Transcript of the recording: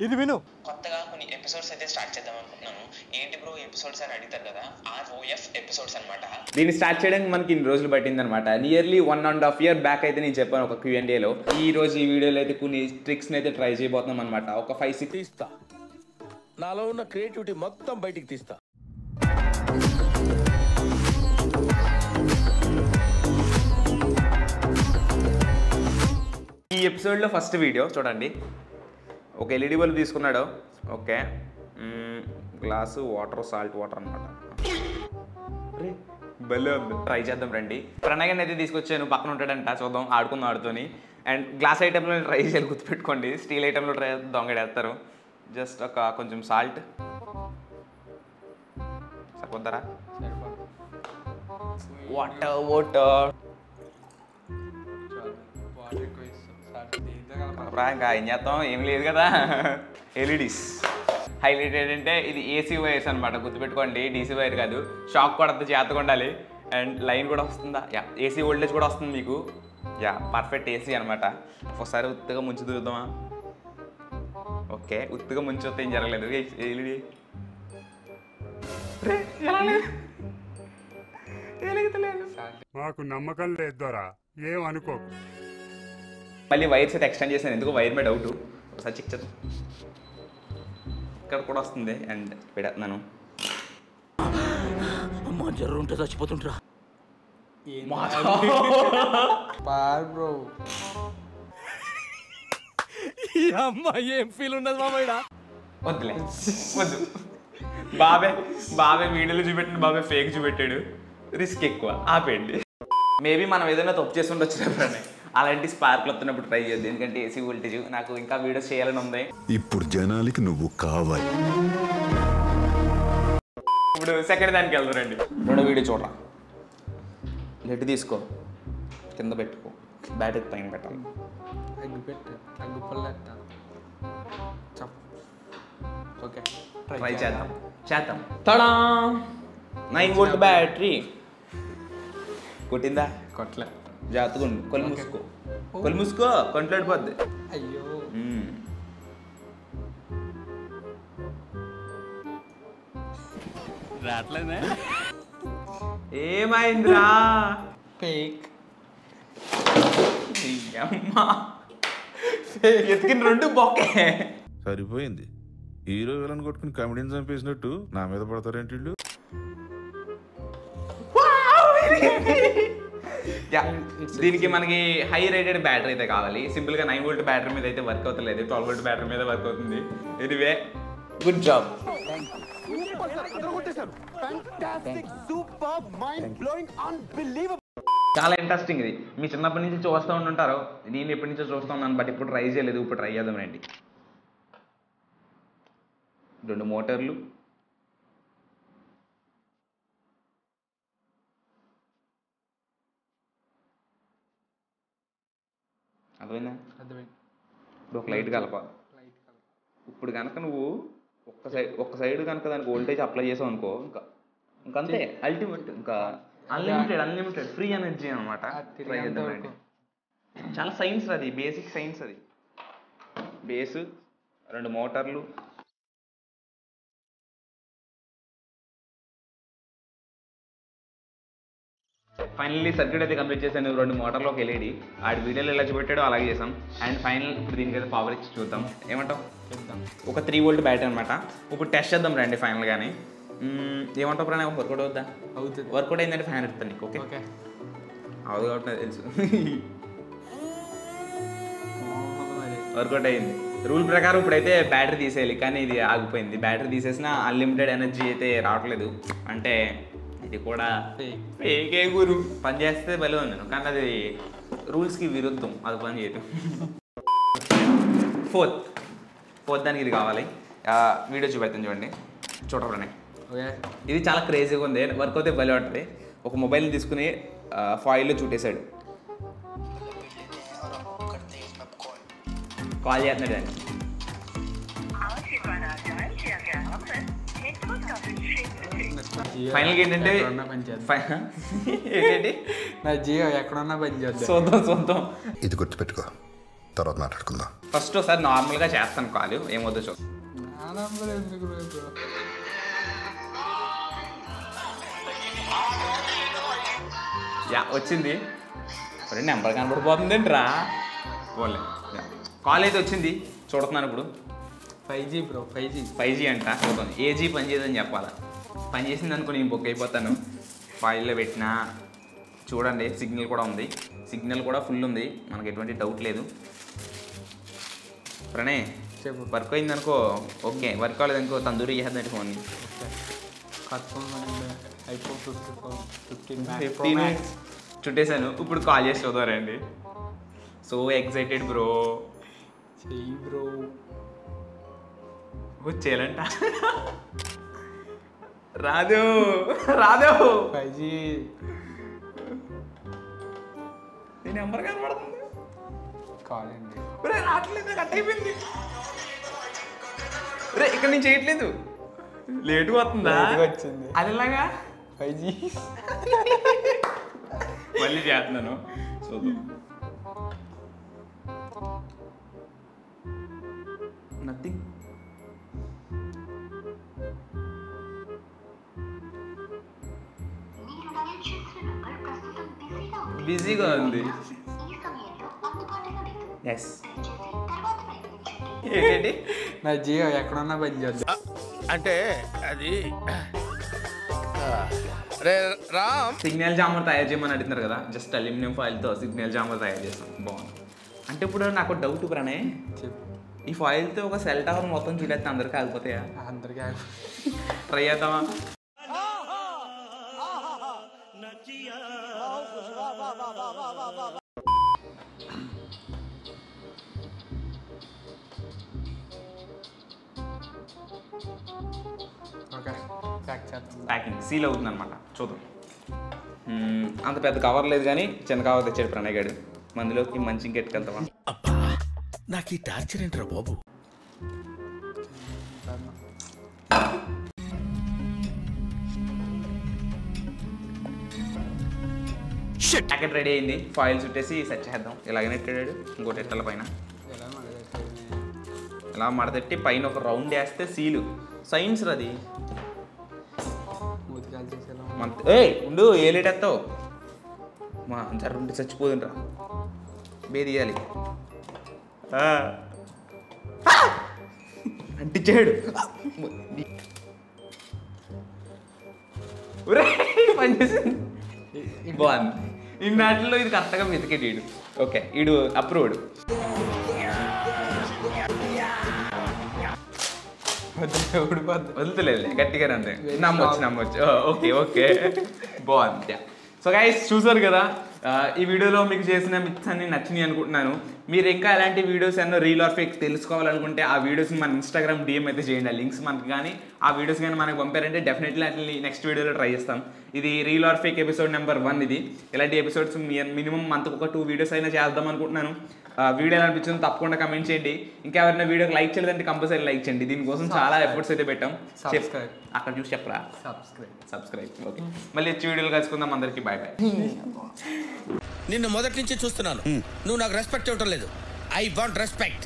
ఇది విను. కొత్తగా కొన్ని ఎపిసోడ్స్ అయితే స్టార్ట్ చేద్దాం అనుకుంటున్నాను. ఏంటి బ్రో ఎపిసోడ్స్ అని అడుగుతారు కదా, ROF ఎపిసోడ్స్ అనమాట. దీన్ని స్టార్ట్ చేయడానికి మనకి ఇన్ని రోజులు పట్టింది అనమాట. నియర్లీ 1.5 year బ్యాక్ అయితే నేను చెప్పాను ఒక Q&Aలో. ఈ రోజు ఈ వీడియోలో అయితే కొన్ని ట్రిక్స్ని అయితే ట్రై చేయబోతున్నాం అనమాట. ఒక 5-6 తీస్తా, నాలో ఉన్న క్రియేటివిటీ మొత్తం బయటికి తీస్తా. ఈ ఎపిసోడ్లో ఫస్ట్ వీడియో చూడండి. ఒక LED బల్బ్ తీసుకున్నాడు. Okay, glass water, salt water అనమాట. బెల్లో ట్రై చేద్దాం రండి. ప్రణయ్ అయితే తీసుకొచ్చాను, పక్కన ఉంటాడంట, చూద్దాం ఆడుకుందాం ఆడుతోని. అండ్ గ్లాస్ ఐటెంలో ట్రై చేయాలి, గుర్తుపెట్టుకోండి. స్టీల్ ఐటెంలో ట్రై దొంగడేస్తారు. జస్ట్ ఒక కొంచెం సాల్ట్ సరిపోతారా? వాటర్ వాటర్ ఇంకా ఏం చేస్తాం, ఏం లేదు కదా. ఎల్ఈడీస్ హైలైట్ ఏంటంటే ఇది AC వైర్స్ అనమాట, గుర్తుపెట్టుకోండి. DC వైర్ కాదు. షాక్ కూడా అంత చేతగా ఉండాలి. అండ్ లైన్ కూడా వస్తుందా? యా, AC వోల్టేజ్ కూడా వస్తుంది మీకు. యా, పర్ఫెక్ట్ AC అనమాట. ఒకసారి ఉత్తుగా ముంచి దూరుదామా? ఓకే, ఉత్తుగా ముంచి వస్తే ఏం జరగలేదు. ఎల్ఈడి మాకు నమ్మకం లేదు దొరా, ఏం అనుకో. మళ్ళీ వైర్స్ అయితే ఎక్స్టెండ్ చేశాను, ఎందుకు వైర్ మీద డౌట్. ఒకసారి చెక్ చేద్దాం. ఇక్కడ కూడా వస్తుంది. అండ్ పెడుతున్నాను. జర్రుంటే చచ్చిపోతుంటా. ఏం ఫీల్ ఉండదు మామయ్య. వద్దులే, వద్దు. బాబే వీడియోలో చూపెట్టిన బాబే ఫేక్ చూపెట్టాడు. రిస్క్ ఎక్కువ, ఆపేయండి. మేబీ మనం ఏదైనా తప్పు చేసి ఉండొచ్చు ఎప్పుడనే. అలాంటి స్పార్క్లు వస్తున్నప్పుడు ట్రై చేద్దాం, ఎందుకంటే AC వోల్టేజ్ నాకు ఇంకా వీడియోస్ చేయాలని ఉంది. ఇప్పుడు జనాలకి నువ్వు కావాలి. ఇప్పుడు సెకండ్ దానికి వెళ్తారండి. రెండో వీడియో చూడరా. లెట్ తీసుకో, కింద పెట్టుకో, బ్యాటరీ పైన పెట్టాలి. ఓకే, ట్రై చేద్దాం. తడా 9 volt బ్యాటరీ కొట్టిందా? కొట్లే. జాగ్రత్తగా ఉండు. కొలు మూసుకో కొంట్లాడిపోద్ది. అయ్యో, రాట్లేదే. ఏమైందిరా? ఫేక్. ఎత్తుకిన 2 బొక్కే. సరిపోయింది. హీరో విలన్ కొట్టుకుని కమెడీని చంపేసినట్టు నా మీద పడతారేంటి వీళ్ళు? దీనికి మనకి హై రేటెడ్ బ్యాటరీ అయితే కావాలి. సింపుల్ గా 9 volt బ్యాటరీ మీద అయితే వర్క్ అవుతలేదు, 12 volt బ్యాటరీ మీద వర్క్ అవుతుంది. Anyway, good job. చాలా ఇంట్రెస్టింగ్ ఇది. మీ చిన్నప్పటి నుంచి చూస్తూ ఉంటుంటారు, నేను ఎప్పటి నుంచో చూస్తూ ఉన్నాను, బట్ ఇప్పుడు ట్రై చేయలేదు. ఇప్పుడు ట్రై చేద్దాం రండి. 2 మోటార్లు, అర్థమైందా? ఇప్పుడు ఒక లైట్ కలప. ఇప్పుడు కనుక నువ్వు ఒక్క సైడ్ కనుక దానికి వోల్టేజ్ అప్లై చేసావు అనుకో, ఇంకంతే అల్టిమేట్, ఇంకా అన్లిమిటెడ్ ఫ్రీ ఎనర్జీ అనమాట. ట్రై చేద్దామండి. చాలా సైన్స్ అది, బేసిక్ సైన్స్ అది. బేసు, 2 మోటార్లు, ఫైనల్లీ సర్క్యూట్ అయితే కంప్లీట్ చేశాను. 2 మోటార్లు, ఒక LED. ఆడి వీడియోలో ఎలా చూపెట్టాడో అలాగే చేసాం. అండ్ ఫైనల్ ఇప్పుడు దీనికైతే పవర్ ఇచ్చి చూద్దాం. ఏమంటావు? ఒక 3 volt బ్యాటరీ అనమాట. ఇప్పుడు టెస్ట్ చేద్దాం రండి ఫైనల్ గానీ. ఏమంటావు ప్రణయ్? వర్కౌట్ అవుద్దా? అవుతుంది. వర్కౌట్ అయిందంటే ఫ్యాన్ ఇస్తాను నీకు. ఓకే, అవుతుంది కాబట్టి తెలుసు. వర్కౌట్ అయింది. రూల్ ప్రకారం ఇప్పుడైతే బ్యాటరీ తీసేయాలి, కానీ ఇది ఆగిపోయింది. బ్యాటరీ తీసేసినా అన్లిమిటెడ్ ఎనర్జీ అయితే రావట్లేదు. అంటే ఇది కూడా ఫేకే గురు. పని చేస్తే భలే ఉంది, కానీ అది రూల్స్కి విరుద్ధం, అది పని చేయదు. ఫోర్త్ దానికి ఇది కావాలి. వీడియో చూపెడతాను చూడండి. చూడరనే, ఇది చాలా క్రేజీగా ఉంది. వర్క్ అయితే భలే ఉంటుంది. ఒక మొబైల్ని తీసుకుని ఫాయిల్లో చుట్టేశాడు. కాల్ చేస్తున్నాడు అని. ఫైనల్గా ఏంటంటే నా జియో ఎక్కడున్నా పని చేద్దాం. చూద్దాం. ఇది గుర్తుపెట్టుకో, తర్వాత మాట్లాడుకుందాం. ఫస్ట్ ఒకసారి నార్మల్గా చేస్తాను కాలు, ఏమవుతుందో చూద్దాం. నా నంబర్ ఎందుకు బ్రో? యా వచ్చింది. నెంబర్ కనబడిపోతుంది ఏంట్రా? పోలే, కాల్ అయితే వచ్చింది, చూడుతున్నాను ఇప్పుడు. 5G బ్రో, 5G అంట. చూద్దాం. ఏజీ పని చేయదని చెప్పాలా. పని చేసింది అనుకో నేను బుక్ అయిపోతాను. ఫైల్లో పెట్టినా చూడండి, సిగ్నల్ కూడా ఉంది, సిగ్నల్ కూడా ఫుల్ ఉంది, మనకు ఎటువంటి డౌట్ లేదు. ప్రణయ్ చెప్పు. వర్క్ అయింది అనుకో ఓకే, వర్క్ అవ్వలేదు అనుకో తందూరి చేసేద్దండి ఫోన్. ఐఫోన్ 15 చుట్టేసాను. ఇప్పుడు కాల్ చేసి చూద్దారండి. So excited bro. చెయ్యి బ్రో. వచ్చేయాలంట. రాదు రాదు. 5G నీ నెంబర్ కనబడుతుంది. కాల్ అండి. రావట్లేదు, కట్ అయిపోయింది. ఇక్కడ నుంచి చేయట్లేదు, లేటుగా వస్తుందా? వచ్చింది అది ఎలాగా? 5G మళ్ళీ చేస్తున్నాను, చూద్దాం. నథింగ్. బిజీగా ఉంది. ఎస్ ఏంటి? నా జియో ఎక్కడున్నా పని చేద్దాం. అంటే అది రే రామ్, సిగ్నల్ జామర్ తయారు చేయమని అడుగుతున్నారు కదా, జస్ట్ అల్యూమినియం ఫాయిల్తో సిగ్నల్ జామర్ తయారు చేస్తాం. బాగుంది. అంటే ఇప్పుడు నాకు డౌట్ ప్రణయ్, చెప్పు. ఈ ఫాయిల్తో ఒక సెల్ టవర్ మొత్తం చూడేస్తే అందరికి ఆగిపోతాయా? అందరికీ ట్రై చేద్దామా? ఓకే, ప్యాక్ చేద్దాం. ప్యాకింగ్ సీల్ అవుతుంది అనమాట, చూద్దాం. అంత పెద్ద కవర్ లేదు కానీ చిన్న కవర్ తెచ్చాడు ప్రణయ్ గారు. మందులోకి మంచి ఇంకెట్టుకెళ్తామా? అబ్బా నాకు ఈ టార్చర్ ఏంట్రా బాబు. ప్యాకెట్ రెడీ అయింది. ఫాయిల్ చుట్టేసి సెట్ చేద్దాం. ఇలాగనే ఎట్టాడు, ఇంకోటి ఎట్టాల పైన ఇలా మడతెట్టి పైన ఒక రౌండ్ వేస్తే సీలు. సైన్స్ రది. ఉండు, ఏ లేట్ ఎత్తావు మా జరుగుంటే చచ్చిపోతుండ్రా. బేదియాలి అంటించాడు. పనిచేసింది, బాగుంది. ఇన్నాటిలో ఇది కరెక్ట్గా వెతికేడు ఈడు. ఓకే, ఈడు అప్రూవ్డ్. వదులుతలేదు, గట్టిగానే అంతే. నమ్మొచ్చు. ఓకే ఓకే, బాగుంది. సో గైస్ చూసారు కదా, ఈ వీడియోలో మీకు చేసిన మిత్స్ అన్ని నచ్చినాయి అనుకుంటున్నాను. మీరు ఇంకా ఎలాంటి వీడియోస్ అన్నో రీల్ ఆర్ ఫేక్ తెలుసుకోవాలనుకుంటే ఆ వీడియోస్ని మన ఇన్స్టాగ్రామ్ DM అయితే చేయండి. ఆ లింక్స్ మనకి కానీ ఆ వీడియోస్ కానీ మనకు పంపారంటే డెఫినెట్లీ అట్లా నెక్స్ట్ వీడియోలో ట్రై చేస్తాం. ఇది reel or fake episode number 1 ఇది. ఇలాంటి ఎపిసోడ్స్ మినిమం మంత్కి ఒక 2 వీడియోస్ అయినా చేద్దాం అనుకుంటున్నాను. వీడియో ఎలా అనిపించిందో తప్పకుండా కమెంట్ చేయండి. ఇంకా ఎవరైనా వీడియోకి లైక్ చేయలేదంటే కంపల్సరీ లైక్ చేయండి. దీనికోసం చాలా ఎఫర్ట్స్ అయితే పెట్టాం. అక్కడ చూసి చెప్పరా, సబ్స్క్రైబ్. ఓకే, మళ్ళీ వచ్చి వీడియోలు కలుసుకుందాం. అందరికీ బాయ్ బాయ్. నిన్ను మొదటి నుంచి చూస్తున్నాను, నువ్వు నాకు రెస్పెక్ట్ ఇవ్వటం లేదు. I want respect.